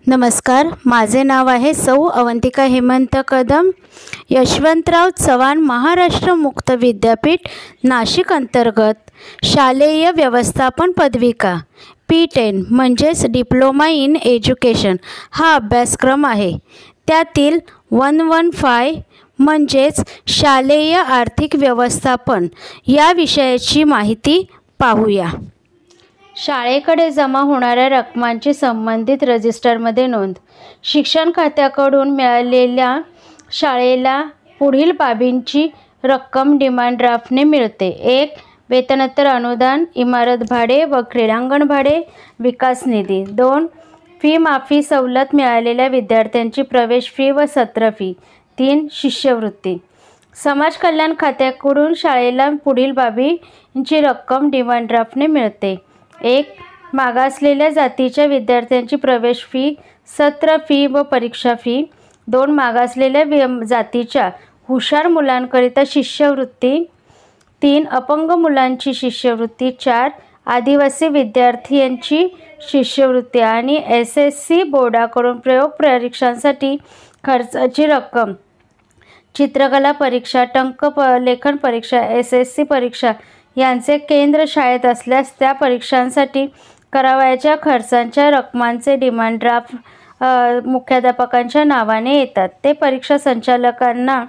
नमस्कार, माझे नाव आहे सौ अवंतिका हेमंत कदम. यशवंतराव चव्हाण महाराष्ट्र मुक्त विद्यापीठ नाशिक अंतर्गत शालेय व्यवस्थापन पदविका P10 म्हणजेच डिप्लोमा इन एज्युकेशन हा अभ्यासक्रम आहे. त्यातील 115 म्हणजेच शालेय आर्थिक व्यवस्थापन या विषयाची माहिती पाहूया. शाळेकडे जमा होणाऱ्या रकमांची संबंधित रजिस्टरमध्ये नोंद. शिक्षण खात्याकडून मिळालेल्या शाळेला पुढील बाबींची रक्कम डिमांड ड्राफ्टने मिळते. 1. वेतनोत्तर अनुदान, इमारत भाडे व क्रीडांगण भाडे, विकास निधी. 2. फी माफी सवलत मिळालेल्या विद्यार्थ्यांची प्रवेश फी व सत्र फी. 3. शिष्यवृत्ती. समाज कल्याण खात्याकडून शाळेला पुढील बाबींची रक्कम डिमांड ड्राफ्टने मिळते. 1. मागासलेल्या जातीच्या विद्यार्थ्यांची प्रवेश फी, सत्र फी व परीक्षा फी. 2. मागासलेल्या जातीच्या हुशार मुलांकरिता शिष्यवृत्ती. 3. अपंग मुलांची शिष्यवृत्ती. 4. आदिवासी विद्यार्थ्यांची शिष्यवृत्ती आणि SSC बोर्डाकडून प्रयोग परीक्षांसाठी खर्चाची रक्कम. चित्रकला परीक्षा, लेखन परीक्षा, SSC परीक्षा यांचे केंद्र शाळेत असल्यास त्या परीक्षांसाठी करावयाच्या खर्चांच्या रकमांचे डिमांड ड्राफ्ट मुख्याध्यापकांच्या नावाने येतात. ते परीक्षा संचालकांना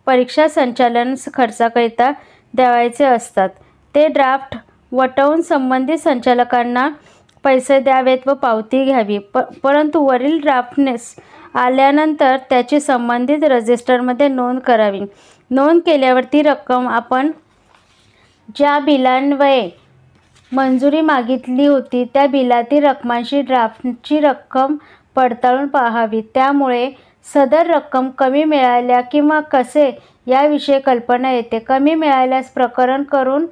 परीक्षा संचालन खर्चाकरिता द्यावयाचे असतात. ते ड्राफ्ट वटवून संबंधित संचालकांना पैसे द्यावेत व पावती घ्यावी. परंतु वरील ड्राफ्टनेस आल्यानंतर त्याची संबंधित रजिस्टरमध्ये नोंद करावी. नोंद केल्यावर ती रक्कम आपण ज्या बिलान्वये मंजुरी मागितली होती त्या बिलातील रकमांशी ड्राफ्टची रक्कम पडताळून पाहावी. त्यामुळे सदर रक्कम कमी मिळाल्या किंवा कसे याविषयी कल्पना येते. कमी मिळाल्यास प्रकरण करून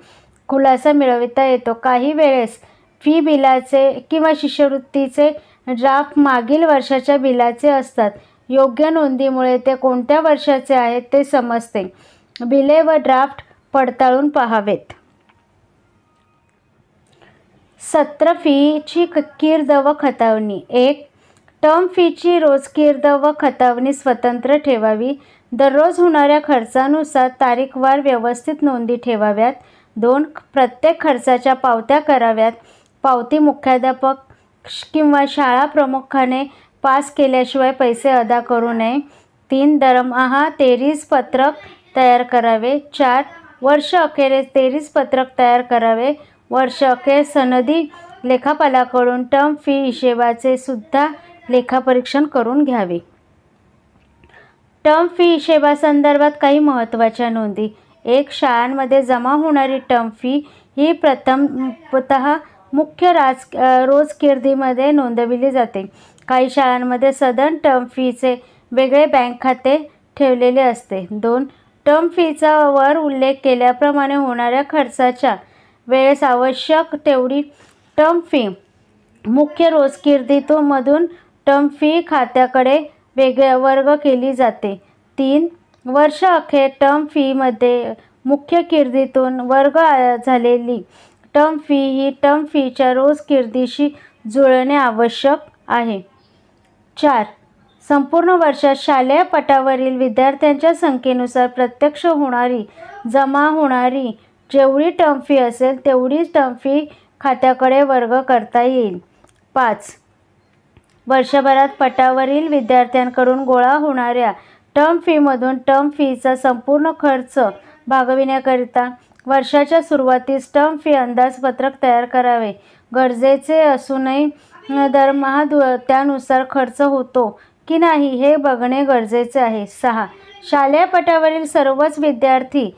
खुलासा मिळविता येतो. काही वेळेस फी बिलाचे किंवा शिष्यवृत्तीचे ड्राफ्ट मागील वर्षाच्या बिलाचे असतात. योग्य नोंदीमुळे ते कोणत्या वर्षाचे आहेत ते समजते. बिले व ड्राफ्ट पडताळून पाहावेत. सत्र फीची कीर्द व खतावणी. 1. टर्म फीची रोज कीर्द व खतावणी स्वतंत्र ठेवावी. दररोज होणाऱ्या खर्चानुसार तारीखवार व्यवस्थित नोंदी ठेवाव्यात. 2. प्रत्येक खर्चाच्या पावत्या कराव्यात. पावती मुख्याध्यापक किंवा शाळा प्रमुखाने पास केल्याशिवाय पैसे अदा करू नये. 3. दरमहा 33 पत्रक तयार करावे. 4. वर्ष अखेरीस 33 पत्रक तयार करावे. वर्ष अखेर सनदी लेखापालाकडून टर्म फी हिशेबाचे सुद्धा लेखापरीक्षण करून घ्यावे. टर्म फी हिशेबासंदर्भात काही महत्त्वाच्या नोंदी. 1. शाळांमध्ये जमा होणारी टर्म फी ही प्रथमतः मुख्य रोजकीर्दीमध्ये नोंदविली जाते. काही शाळांमध्ये सदर टर्म फीचे वेगळे बँक खाते ठेवलेले असते. 2. टर्म फीचा वर उल्लेख केल्याप्रमाणे होणाऱ्या खर्चाच्या वेळेस आवश्यक तेवढी टर्म फी मुख्य रोजकीर्दीमधून टर्म फी खात्याकडे वर्ग केली जाते. 3. वर्ष अखेर टर्म फीमध्ये मुख्य कीर्दीतून वर्ग झालेली टर्म फी ही टर्म फीच्या रोजकीर्दीशी जुळणे आवश्यक आहे. 4. संपूर्ण वर्षात शालेय पटावरील विद्यार्थ्यांच्या संख्येनुसार प्रत्यक्ष जमा होणारी जेवढी टर्म फी असेल तेवढीच टर्म फी खात्याकडे वर्ग करता येईल. 5. वर्षभरात पटावरील विद्यार्थ्यांकडून गोळा होणाऱ्या टर्म फीमधून टर्म फीचा संपूर्ण खर्च भागविण्याकरिता वर्षाच्या सुरुवातीस टर्म फी अंदाजपत्रक तयार करावे. गरजेचे असूनही दरमहा त्यानुसार खर्च होतो की नाही हे बघणे गरजेचे आहे. 6. शालेय पटावरील सर्वच विद्यार्थी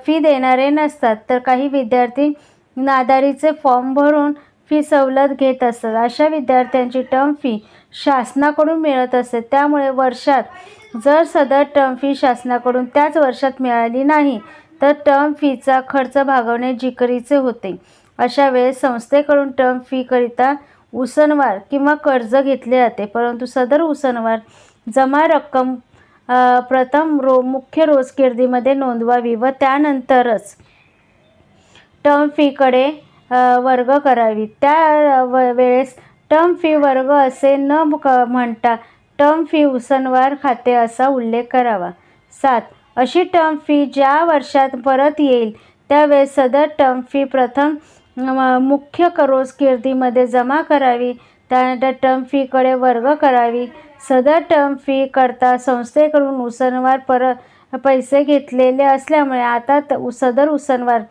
फी देणारे नसतात, तर काही विद्यार्थी नादारीचे फॉर्म भरून फी सवलत घेत असतात. अशा विद्यार्थ्यांची टर्म फी शासनाकडून मिळत असते. त्यामुळे वर्षात जर सदर टर्म फी शासनाकडून त्याच वर्षात मिळाली नाही तर टर्म फीचा खर्च भागवणे जिकिरीचे होते. अशा वेळेस संस्थेकडून टर्म फी करिता उसनवार किंवा कर्ज घेतले जाते. परंतु सदर उसनवार जमा रक्कम प्रथम मुख्य रोजकीर्दीमध्ये नोंदवावी व त्यानंतरच टर्म फीकडे वर्ग करावी. त्या वेळेस टर्म फी वर्ग असे न म्हणता टर्म फी उसनवार खाते असा उल्लेख करावा. 7. अशी टर्म फी ज्या वर्षात परत येईल त्यावेळेस सदर टर्म फी प्रथम मुख्य कीर्तीमध्ये जमा करावी. त्यानंतर टर्म फीकडे वर्ग करावी. सदर टर्म फी करता संस्थेकडून उसनवार पैसे घेतलेले असल्यामुळे आता सदर उसनवार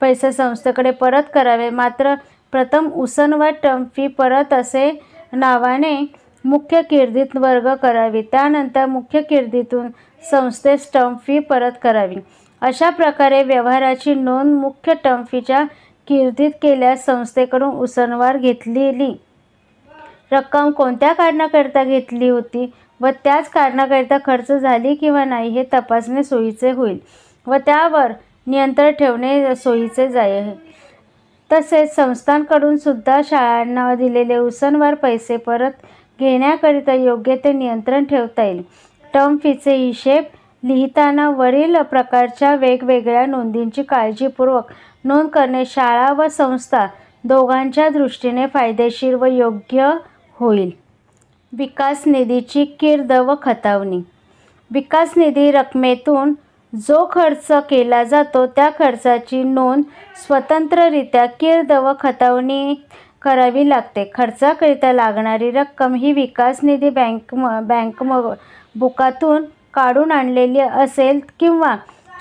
पैसे संस्थेकडे परत करावे. मात्र प्रथम उसनवार टर्म फी परत असे नावाने मुख्य कीर्तीत वर्ग करावी. त्यानंतर मुख्य कीर्तीतून संस्थेस टर्म फी परत करावी. अशा प्रकारे व्यवहाराची नोंद मुख्य टर्म फीच्या कीर्तीत केल्यास संस्थेकडून उसनवार घेतलेली रक्कम कोणत्या कारणाकरिता घेतली होती व त्याच कारणाकरिता खर्च झाली किंवा नाही हे तपासणे सोयीचे होईल व त्यावर नियंत्रण ठेवणे सोयीचे जाईल. तसेच संस्थांकडून सुद्धा शाळांना दिलेले उसनवार पैसे परत घेण्याकरिता योग्य ते नियंत्रण ठेवता येईल. टर्म फीचे हिशेब लिहिताना वरील प्रकारच्या वेगवेगळ्या नोंदींची काळजीपूर्वक नोंद करणे शाळा व संस्था दोघांच्या दृष्टीने फायदेशीर व योग्य होईल. विकास निधीची कीर्त व खतावणी. विकास निधी रकमेतून जो खर्च केला जातो त्या खर्चाची नोंद स्वतंत्ररित्या कीर्त व खतावणी करावी लागते. खर्चाकरिता लागणारी रक्कम ही विकास निधी बँक बुकातून काढून आणलेली असेल किंवा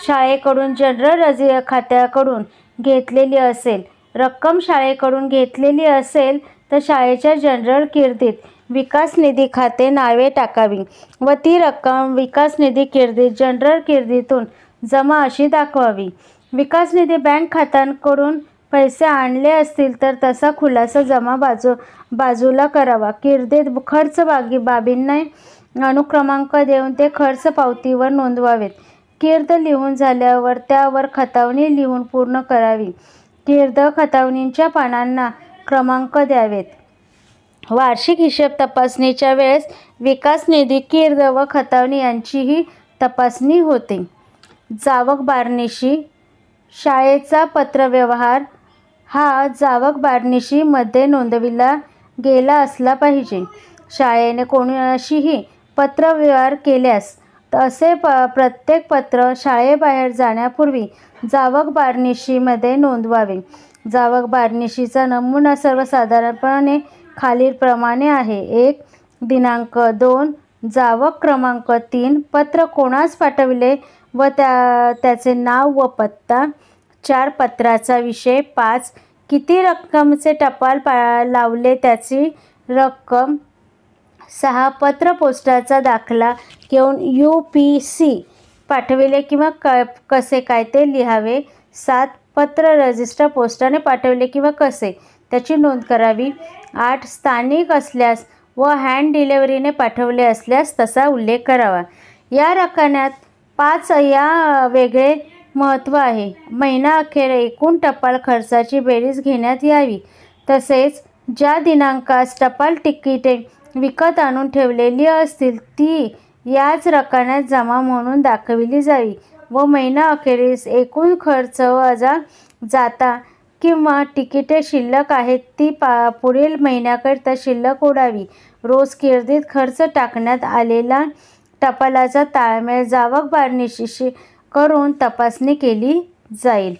शाळेकडून जनरल खात्याकडून घेतलेली असेल. रक्कम शाळेकडून घेतलेली असेल तर शाळेच्या जनरल कीर्तीत विकास निधी खाते नावे टाकावी व ती रक्कम विकास निधी कीर्तीत जनरल कीर्तीतून जमा अशी दाखवावी. विकास निधी बँक खात्यांकडून पैसे आणले असतील तर तसा खुलासा जमा बाजूला करावा. कीर्तीत खर्च बाबींना अनुक्रमांक देऊन ते खर्च पावतीवर नोंदवावेत. कीर्त लिहून झाल्यावर त्यावर खतावणी लिहून पूर्ण करावी. कीर्त खतावणीच्या पानांना क्रमांक द्यावेत. वार्षिक हिशेब तपासणीच्या वेळेस विकास निधी कीर्त व खतावणी यांचीही तपासणी होते. जावक बारनिशी. शाळेचा पत्रव्यवहार हा जावक बारनिशी मध्ये नोंदविला गेला असला पाहिजे. शाळेने कोणाशीही पत्रव्यवहार केल्यास असे प्रत्येक पत्र शाळेबाहेर जाण्यापूर्वी जावक बारनिशीमध्ये नोंदवावे. जावक बारनिशीचा नमुना सर्वसाधारणपणे खालीलप्रमाणे आहे. 1. दिनांक. 2. जावक क्रमांक. 3. पत्र कोणास पाठविले व त्याचे नाव व पत्ता. 4. पत्राचा विषय. 5. किती रक्कमचे टपाल लावले त्याची रक्कम. 6. पत्र पोस्टाचा दाखला घेऊन UPC पाठविले किंवा कसे काय ते लिहावे. 7. पत्र रजिस्टर पोस्टाने पाठविले किंवा कसे त्याची नोंद करावी. 8. स्थानिक असल्यास व हँड डिलिव्हरीने पाठवले असल्यास तसा उल्लेख करावा. या रकान्यात 5 या वेगळे महत्त्व आहे. महिना अखेर एकूण टपाल खर्चाची बेरीज घेण्यात यावी. तसेच ज्या दिनांकास टपाल तिकिटे विकत आणून ठेवलेली असतील ती याच रकान्यात जमा म्हणून दाखविली जावी व महिना अखेरीस एकूण खर्च वजा जाता किंवा तिकिटे शिल्लक आहेत ती पुढील महिन्याकरिता शिल्लक उडावी. रोज कीर्तीत खर्च टाकण्यात आलेला टपालाचा ताळमेळ जावक बारनिशीशी करून तपासणी केली जाईल.